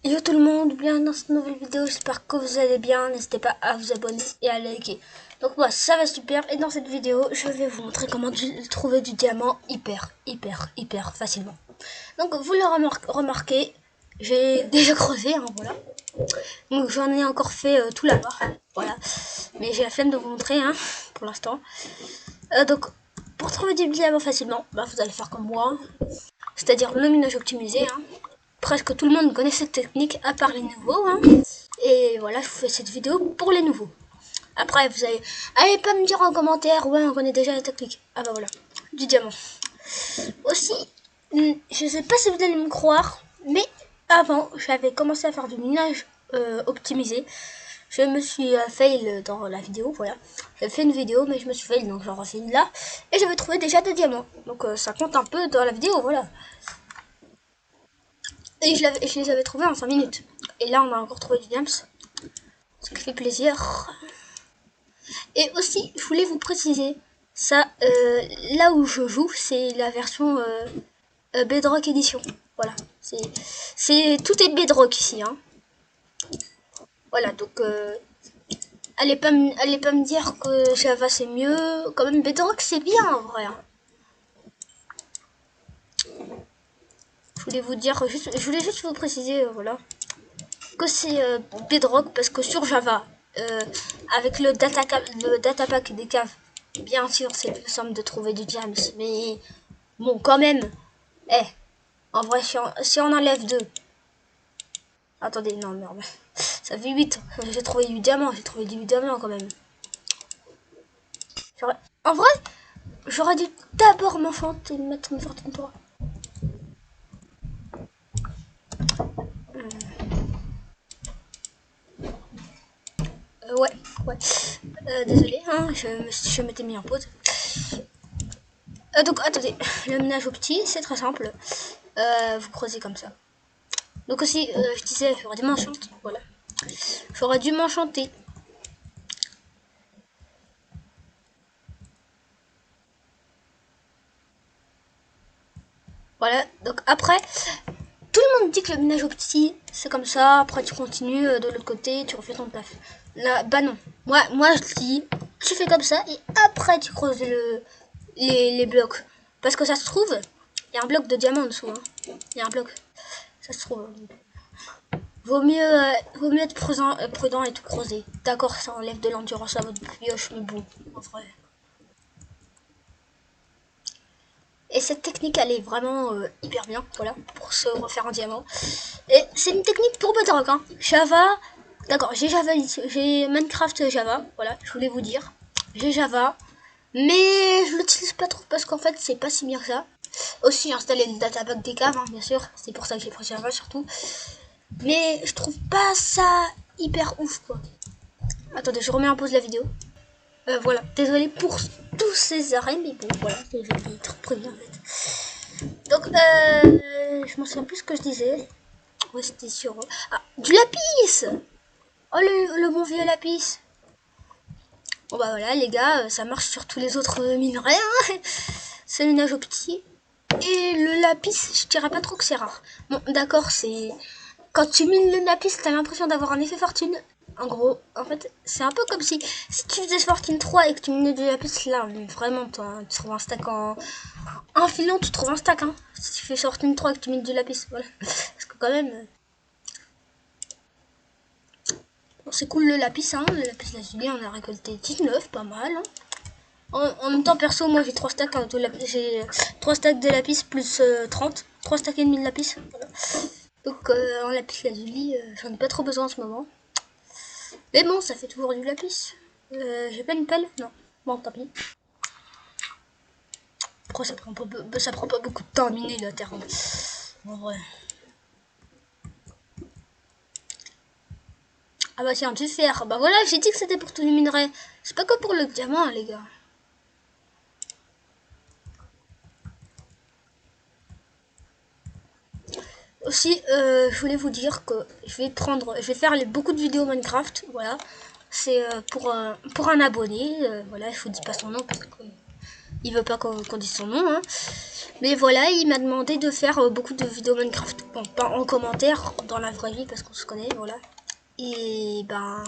Yo tout le monde, bienvenue dans cette nouvelle vidéo, j'espère que vous allez bien, n'hésitez pas à vous abonner et à liker. Donc voilà, ça va super, et dans cette vidéo, je vais vous montrer comment trouver du diamant hyper facilement. Donc vous le remarquez, j'ai déjà creusé, hein, voilà. Donc j'en ai encore fait tout là-bas, voilà. Mais j'ai la flemme de vous montrer, hein, pour l'instant. Donc, pour trouver du diamant facilement, bah, vous allez faire comme moi, c'est-à-dire le minage optimisé, hein. Presque tout le monde connaît cette technique, à part les nouveaux, hein. Et voilà, je vous fais cette vidéo pour les nouveaux. Après, vous allez pas me dire en commentaire, ouais, on connaît déjà la technique. Ah bah voilà, du diamant. Aussi, je sais pas si vous allez me croire, mais avant, j'avais commencé à faire du minage optimisé. Je me suis fail dans la vidéo, voilà. J'ai fait une vidéo, mais je me suis fail, donc j'en refais une là. Et j'avais trouvé déjà des diamants. Donc ça compte un peu dans la vidéo, voilà. Et je les avais trouvés en 5 minutes. Et là, on a encore trouvé du diams. Ce qui fait plaisir. Et aussi, je voulais vous préciser, ça, là où je joue, c'est la version Bedrock Edition. Voilà. Tout est Bedrock ici, hein. Voilà, donc allez pas me dire que Java c'est mieux. Quand même, Bedrock c'est bien en vrai, hein. Je voulais juste vous préciser, voilà, que c'est Bedrock parce que sur Java, avec le datapack des caves, bien sûr, c'est plus simple de trouver du diams, mais bon, quand même, en vrai, si on enlève 2, attendez, non, merde, ça fait 8, j'ai trouvé du diamant quand même. En vrai, j'aurais dû d'abord m'enchanter et mettre une fortune pour. Ouais. Désolé, hein, je m'étais mis en pause. Donc, attendez, le ménage au petit, c'est très simple. Vous creusez comme ça. Donc aussi, je disais, j'aurais dû m'enchanter. Voilà. J'aurais dû m'enchanter. Voilà, donc après, tout le monde dit que le ménage au petit, c'est comme ça. Après, tu continues de l'autre côté, tu refais ton taf. Là, bah non. Moi, je dis, tu fais comme ça et après, tu creuses les blocs. Parce que ça se trouve, il y a un bloc de diamant en dessous. Hein. Il y a un bloc. Ça se trouve. Vaut mieux être prudent et tout creuser. D'accord, ça enlève de l'endurance à votre pioche, mais bon, en vrai. Et cette technique, elle est vraiment hyper bien, voilà, pour se refaire un diamant. Et c'est une technique pour Bedrock, hein. Java, d'accord, j'ai Minecraft Java, voilà, je voulais vous dire. J'ai Java, mais je l'utilise pas trop parce qu'en fait, c'est pas si bien que ça. Aussi, installer le datapack des caves, hein, bien sûr, c'est pour ça que j'ai pris Java surtout. Mais je trouve pas ça hyper ouf, quoi. Attendez, je remets en pause la vidéo. Voilà, désolé pour tous ces arrêts, mais bon, voilà, je vais être prévu en fait. Donc, je m'en souviens plus ce que je disais. Ouais, c'était sur. Ah, du lapis. Oh, le bon vieux lapis. Bon, bah voilà, les gars, ça marche sur tous les autres minerais, hein. C'est le nage au petit. Et le lapis, je dirais pas trop que c'est rare. Bon, d'accord, c'est. Quand tu mines le lapis, t'as l'impression d'avoir un effet fortune. En gros, en fait, c'est un peu comme si tu faisais Fortune 3 et que tu minais du lapis, là, vraiment, toi, tu trouves un stack en filant, tu trouves un stack, hein. Si tu fais Fortune 3 et que tu mines du lapis, voilà. Parce que quand même, bon, c'est cool le lapis, hein. Le lapis lazuli, on a récolté 19, pas mal, hein. En même temps, perso, moi j'ai 3 stacks, hein, j'ai 3 stacks de lapis plus 30. 3 stacks et demi de lapis, voilà. Donc, en lapis lazuli, j'en ai pas trop besoin en ce moment. Mais bon, ça fait toujours du lapis. J'ai pas une pelle? Non. Bon, tant pis. Pourquoi ça prend pas beaucoup de temps à miner la terre? En vrai. Ah bah tiens, du fer. Bah voilà, j'ai dit que c'était pour tous les minerais. C'est pas que pour le diamant, les gars. Aussi, je voulais vous dire que je vais faire beaucoup de vidéos Minecraft. Voilà. C'est pour un abonné. Voilà, je vous dis pas son nom parce que il veut pas qu'on dise son nom, hein. Mais voilà, il m'a demandé de faire beaucoup de vidéos Minecraft. Bon, pas en commentaire, dans la vraie vie, parce qu'on se connaît, voilà. Et ben,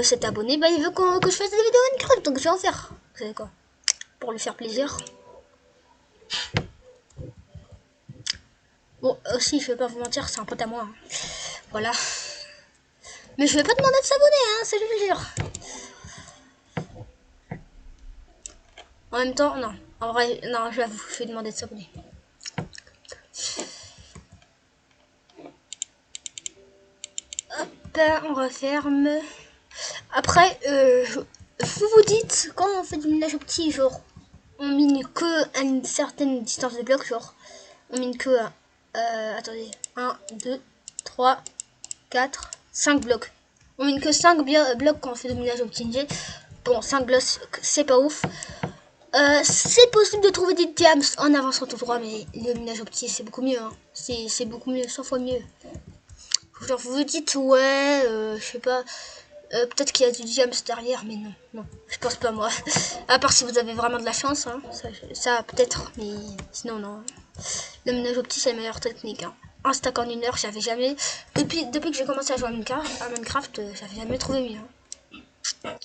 cet abonné, bah, il veut que je fasse des vidéos Minecraft, donc je vais en faire. Vous savez quoi? Pour lui faire plaisir. Bon, aussi, je vais pas vous mentir, c'est un pote à moi. Hein. Voilà. Mais je vais pas demander de s'abonner, hein, ça je veux le dire. En même temps, non. En vrai, non, je vais demander de s'abonner. Hop, on referme. Après, vous vous dites, quand on fait du minage au petit, genre, on mine que à une certaine distance de blocs, genre, on mine que à, attendez, 1, 2, 3, 4, 5 blocs. On mine que 5 blocs quand on fait du minage au petit. Bon, 5 blocs, c'est pas ouf. C'est possible de trouver des diams en avançant tout droit, mais le minage au petit, c'est beaucoup mieux. Hein. C'est beaucoup mieux, 100 fois mieux. Genre, vous vous dites, ouais, je sais pas, peut-être qu'il y a du diams derrière, mais non, non, je pense pas moi. À part si vous avez vraiment de la chance, hein, ça peut-être, mais sinon non. Le minage au petit, c'est la meilleure technique. Hein. Un stack en 1 heure, j'avais jamais. Depuis que j'ai commencé à jouer à Minecraft, j'avais jamais trouvé mieux. Hein.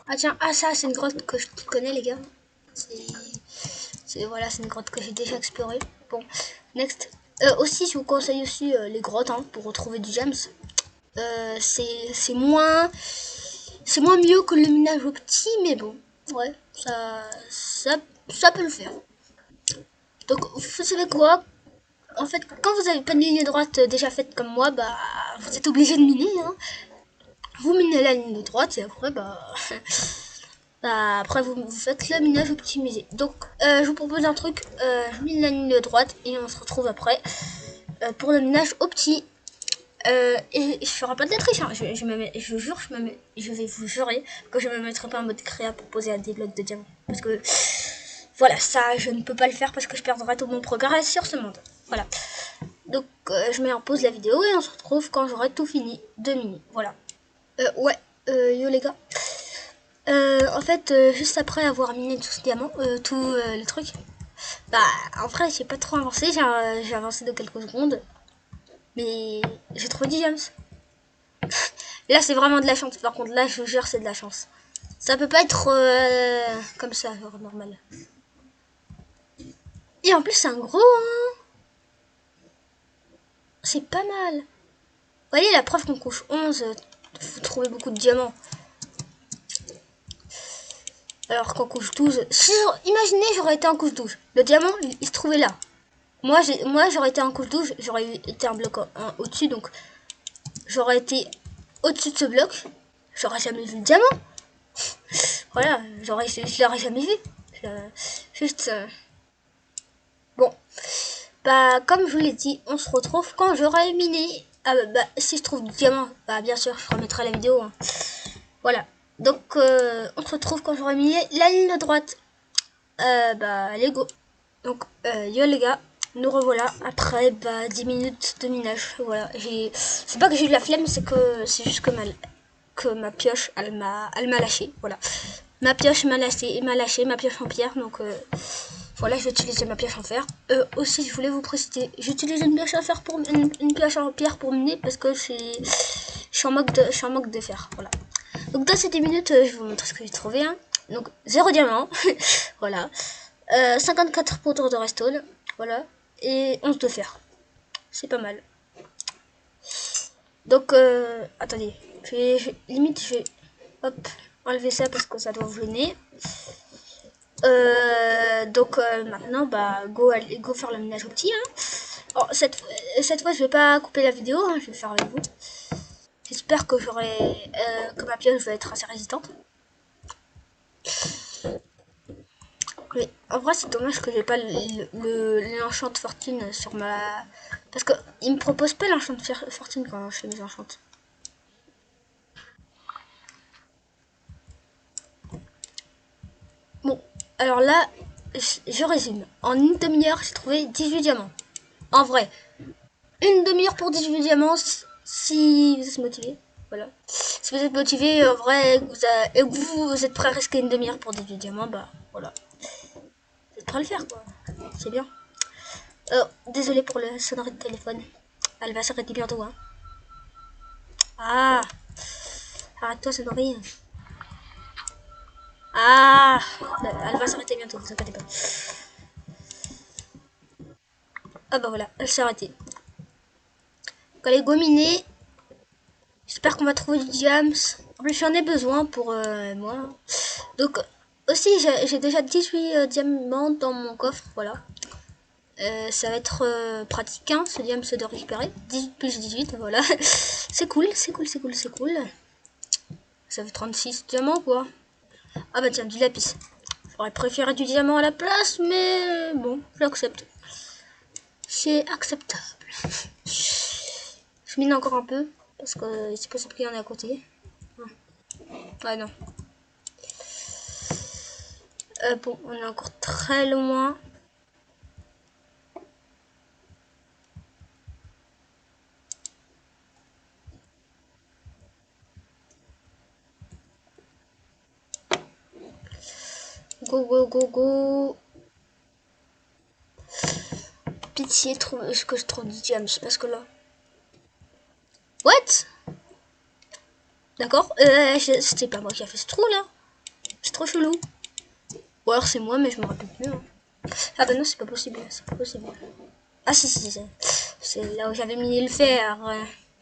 Ah tiens, ah ça, c'est une grotte que je connais, les gars. Voilà, c'est une grotte que j'ai déjà explorée. Bon, next. Aussi, je vous conseille aussi les grottes hein, pour retrouver du gems. C'est moins mieux que le minage au petit, mais bon, ouais, ça peut le faire. Donc, vous savez quoi? En fait, quand vous avez pas de ligne droite déjà faite comme moi, bah, vous êtes obligé de miner. Hein. Vous minez la ligne de droite et après, bah, après vous faites le minage optimisé. Donc, je vous propose un truc. Je mine la ligne de droite et on se retrouve après pour le minage au petit. Et je ferai pas de la triche, hein. Je vais vous jurer que je me mettrai pas en mode créa pour poser à des blocs de diamants. Parce que, voilà, ça, je ne peux pas le faire parce que je perdrai tout mon progrès sur ce monde. Voilà. Donc, je mets en pause la vidéo et on se retrouve quand j'aurai tout fini de mini. Voilà. Ouais, yo les gars. En fait, juste après avoir miné tout ce diamant, tout le truc, bah, en vrai, j'ai pas trop avancé, j'ai avancé de quelques secondes. Mais j'ai trouvé du diams. Là, c'est vraiment de la chance. Par contre, là, je vous jure, c'est de la chance. Ça peut pas être comme ça, genre normal. Et en plus, c'est un gros. Hein. C'est pas mal. Vous voyez, la preuve qu'on couche 11, vous trouvez beaucoup de diamants. Alors qu'en couche 12, imaginez, j'aurais été en couche 12. Le diamant, il se trouvait là. Moi, j'aurais été en couche 12, j'aurais été un bloc au-dessus, donc j'aurais été au-dessus de ce bloc. J'aurais jamais vu le diamant. Voilà, je l'aurais jamais vu. Juste. Bon. Bah, comme je vous l'ai dit, on se retrouve quand j'aurai miné. Ah, bah, si je trouve du diamant, bah, bien sûr, je remettrai la vidéo. Hein. Voilà. Donc, on se retrouve quand j'aurai miné la ligne droite. Bah, allez, go. Donc, yo les gars, nous revoilà après 10 minutes de minage. Voilà, c'est pas que j'ai eu de la flemme, c'est juste que ma pioche, elle m'a lâché. Voilà, ma pioche m'a lâché, ma pioche en pierre. Donc, voilà, je vais utiliser ma pioche en fer. Aussi, je voulais vous préciser, j'utilise une pioche en fer pour une pioche en pierre pour miner parce que je suis en manque de fer. Voilà. Donc dans ces 10 minutes, je vais vous montrer ce que j'ai trouvé. Hein. Donc 0 diamant, voilà. 54 poudres de restone, voilà. Et 11 de fer. C'est pas mal. Donc, attendez. Limite, je vais hop, enlever ça parce que ça doit vous gêner. Donc, maintenant, bah, go faire le ménage au petit. Hein. Oh, cette fois, je vais pas couper la vidéo, hein, je vais faire avec vous. J'espère que que ma pioche va être assez résistante. Mais en vrai, c'est dommage que j'ai pas l'enchant de fortune sur ma. Parce que il me propose pas l'enchant de fortune quand je fais mes enchants. Bon, alors là, je résume. En une demi-heure, j'ai trouvé 18 diamants. En vrai, une demi-heure pour 18 diamants, si vous êtes motivé. Voilà. Si vous êtes motivé, en vrai, et que vous êtes prêt à risquer une demi-heure pour 18 diamants, bah voilà. pourrais le faire, quoi. C'est bien. Désolé pour le sonnerie de téléphone. Elle va s'arrêter bientôt, hein. Ah, arrête-toi, sonnerie. Ah, elle va s'arrêter bientôt, vous inquiétez pas. Ah bah voilà, elle s'est arrêtée. Donc elle est gominée. J'espère qu'on va trouver du diams. En plus, j'en ai besoin pour moi. Donc, aussi, j'ai déjà 18 diamants dans mon coffre, voilà. Ça va être pratique, hein, ce diams de récupérer. 18 plus 18, voilà. C'est cool, c'est cool, c'est cool, c'est cool. Ça fait 36 diamants, quoi. Ah bah tiens, du lapis. J'aurais préféré du diamant à la place, mais bon, je l'accepte. C'est acceptable. Je mine encore un peu, parce que c'est possible qu'il y en ait à côté. Ah non. Bon, on est encore très loin. Go, go, go, go. Pitié, trouve ce que je trouve du diams, parce que là... What? D'accord, c'était pas moi qui a fait ce trou, là. C'est trop chelou. Ou alors c'est moi, mais je me rappelle plus. Hein. Ah bah non, c'est pas possible, c'est pas possible. Ah si, si, si. C'est là où j'avais mis le fer.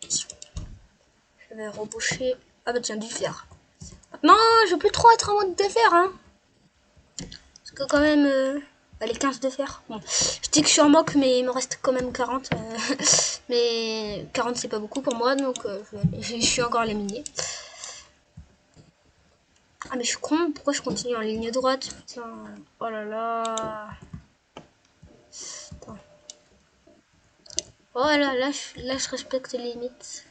Je vais reboucher. Ah bah tiens, du fer. Non, je veux plus trop être en mode de fer, hein. Parce que quand même... les 15 de fer. Bon, je dis que je suis en manque, mais il me reste quand même 40. Mais 40, c'est pas beaucoup pour moi, donc je suis encore à les minier. Ah, mais je suis con, pourquoi je continue en ligne droite? Putain, oh là là. Attends. Oh là, je respecte les limites.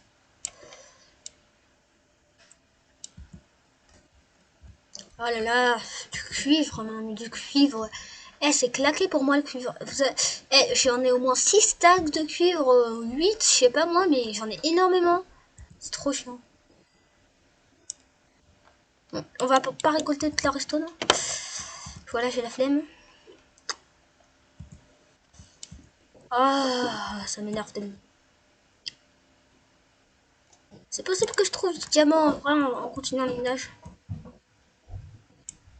Oh là là, du cuivre, même, du cuivre. Eh, c'est claqué pour moi le cuivre. J'en ai au moins 6 stacks de cuivre, 8, je sais pas moi, mais j'en ai énormément. C'est trop chiant. Bon, on va pas récolter toute la resto, non? Voilà, j'ai la flemme. Ah, ça m'énerve tellement. C'est possible que je trouve du diamant en vrai en continuant le minage.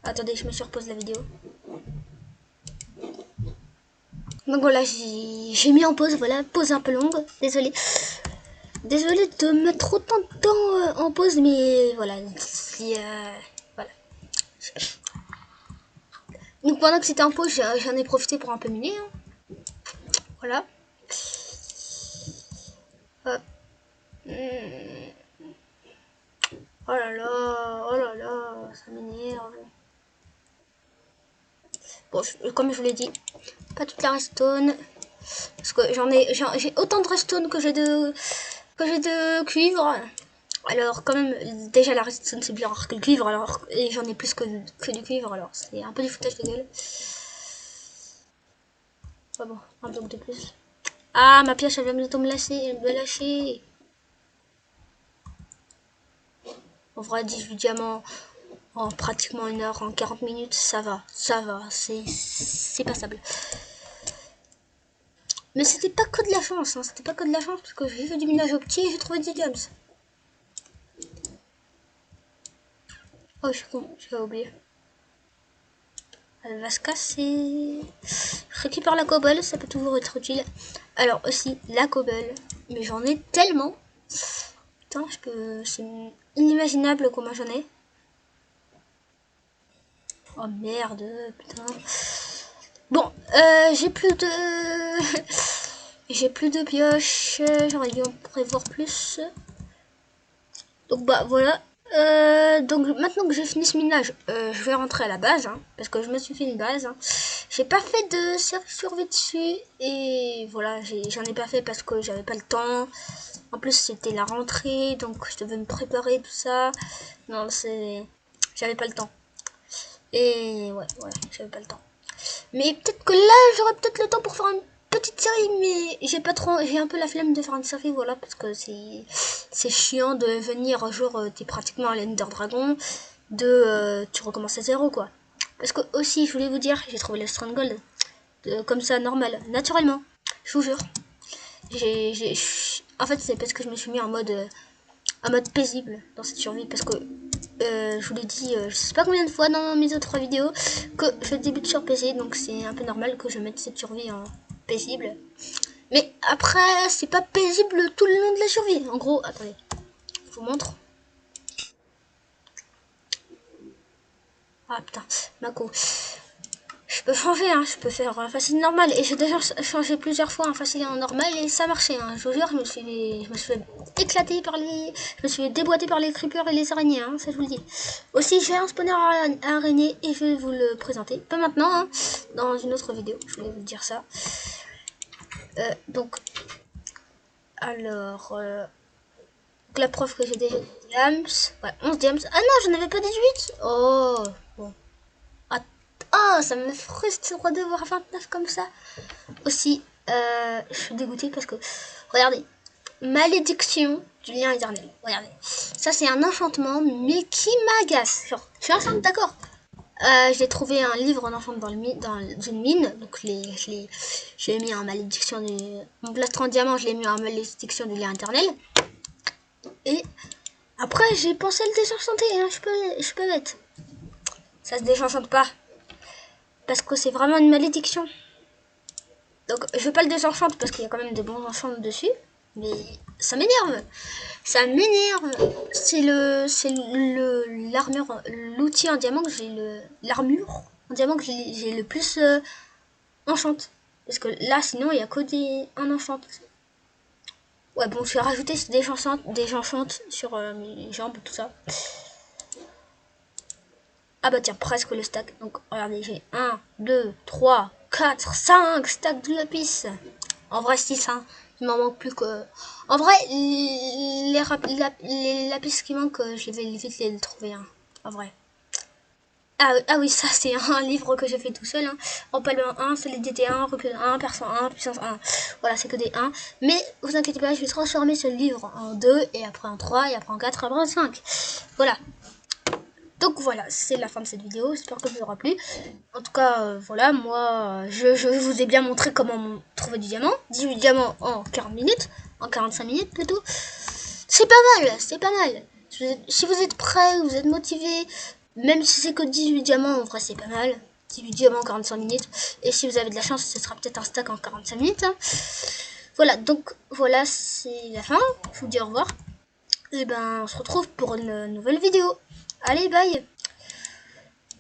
Attendez, je me surpose la vidéo. Donc voilà, j'ai mis en pause, voilà, pause un peu longue, désolé. Désolé de mettre autant de temps en pause, mais voilà. Voilà. Donc pendant que c'était en pause, j'en ai profité pour un peu miner. Hein. Voilà. Hop. Oh là là, ça m'énerve. Bon, comme je vous l'ai dit, pas toute la redstone. Parce que j'ai autant de redstone que j'ai de cuivre. Alors quand même, déjà la redstone c'est bien rare que le cuivre, alors et j'en ai plus que du cuivre, alors c'est un peu du foutage de gueule. Ah bon, un bloc de plus. Ah, ma pioche elle va bientôt me lâcher. En vrai, 18 diamants en pratiquement 1 heure, en 40 minutes, ça va, c'est passable. Mais c'était pas que de la chance, hein, c'était pas que de la chance, parce que j'ai fait du minage au petit et j'ai trouvé des diams. Oh, je suis con, j'ai oublié. Elle va se casser. Je récupère la cobble, ça peut toujours être utile. Alors aussi, la cobble, mais j'en ai tellement. Putain, c'est inimaginable comment j'en ai. Oh merde, putain. Bon, j'ai plus de... j'ai plus de pioches. J'aurais dû en prévoir plus. Donc bah voilà. Donc maintenant que j'ai fini ce minage, je vais rentrer à la base. Hein, parce que je me suis fait une base. Hein. J'ai pas fait de survie dessus. Et voilà, j'en ai pas fait parce que j'avais pas le temps. En plus c'était la rentrée. Donc je devais me préparer tout ça. Non, j'avais pas le temps. Et ouais, j'avais pas le temps. Mais peut-être que là, j'aurai peut-être le temps pour faire une petite série, mais j'ai un peu la flemme de faire une série, voilà, parce que c'est chiant de venir un jour, t'es pratiquement à l'Ender Dragon, tu recommences à zéro, quoi. Parce que aussi, je voulais vous dire, j'ai trouvé le Stronghold comme ça, normal, naturellement. Je vous jure. En fait, c'est parce que je me suis mis en mode paisible dans cette survie. Parce que je vous l'ai dit, je sais pas combien de fois dans mes autres vidéos, que je débute sur PC. Donc c'est un peu normal que je mette cette survie en paisible. Mais après, c'est pas paisible tout le long de la survie. En gros, attendez, je vous montre. Ah putain, Mako. Je peux changer, hein, je peux faire un facile normal. Et j'ai déjà changé plusieurs fois un facile en normal et ça marchait. Hein. Je vous jure, je me suis fait éclater par les. Je me suis fait déboîter par les creepers et les araignées, hein, ça je vous le dis. Aussi, j'ai un spawner à araignée et je vais vous le présenter. Pas maintenant, hein, dans une autre vidéo. Je voulais vous dire ça. Donc, alors. La preuve que j'ai déjà 10 diams. Ouais, 11 diams. Ah non, j'en avais pas 18. Oh, bon. Ah, ça me frustre de voir 29 comme ça. Aussi, je suis dégoûtée parce que, regardez, malédiction du lien éternel. Regardez, ça c'est un enchantement, mais qui m'agace. Genre, je suis enceinte, d'accord. J'ai trouvé un livre en enchant dans une mine, donc je l'ai mis en malédiction du... Mon plastron en diamant, je l'ai mis en malédiction du lien éternel. Et après, j'ai pensé à le désenchanter, hein, je suis pas bête. Ça se désenchante pas. Parce que c'est vraiment une malédiction. Donc, je vais pas le désenchante parce qu'il y a quand même des bons enchants dessus. Mais ça m'énerve. Ça m'énerve. C'est l'armure, l'outil en diamant que j'ai l'armure en diamant que j'ai le plus enchante. Parce que là, sinon, il y a que des en enchant. Ouais, bon, je vais rajouter des enchantes sur mes jambes, tout ça. Ah bah tiens, presque le stack. Donc, regardez, j'ai 1, 2, 3, 4, 5 stacks de lapis. En vrai, 6, hein. Il m'en manque plus que... En vrai, les lapis qui manquent, je vais vite les trouver, hein. En vrai. Ah oui, ça, c'est un livre que j'ai fait tout seul, hein. Empalme 1, solidité 1, recul 1, perçant 1, puissance 1. Voilà, c'est que des 1. Mais, vous inquiétez pas, je vais transformer ce livre en 2, et après en 3, et après en 4, et après en 5. Voilà. Donc voilà, c'est la fin de cette vidéo, j'espère que ça vous aura plu. En tout cas, voilà, moi, je vous ai bien montré comment trouver du diamant. 18 diamants en 40 minutes, en 45 minutes plutôt. C'est pas mal, c'est pas mal. Si vous êtes prêts, vous êtes motivé, même si c'est que 18 diamants, en vrai c'est pas mal. 18 diamants en 45 minutes. Et si vous avez de la chance, ce sera peut-être un stack en 45 minutes. Hein. Voilà, donc voilà, c'est la fin. Je vous dis au revoir. Et ben, on se retrouve pour une nouvelle vidéo. Allez, bye!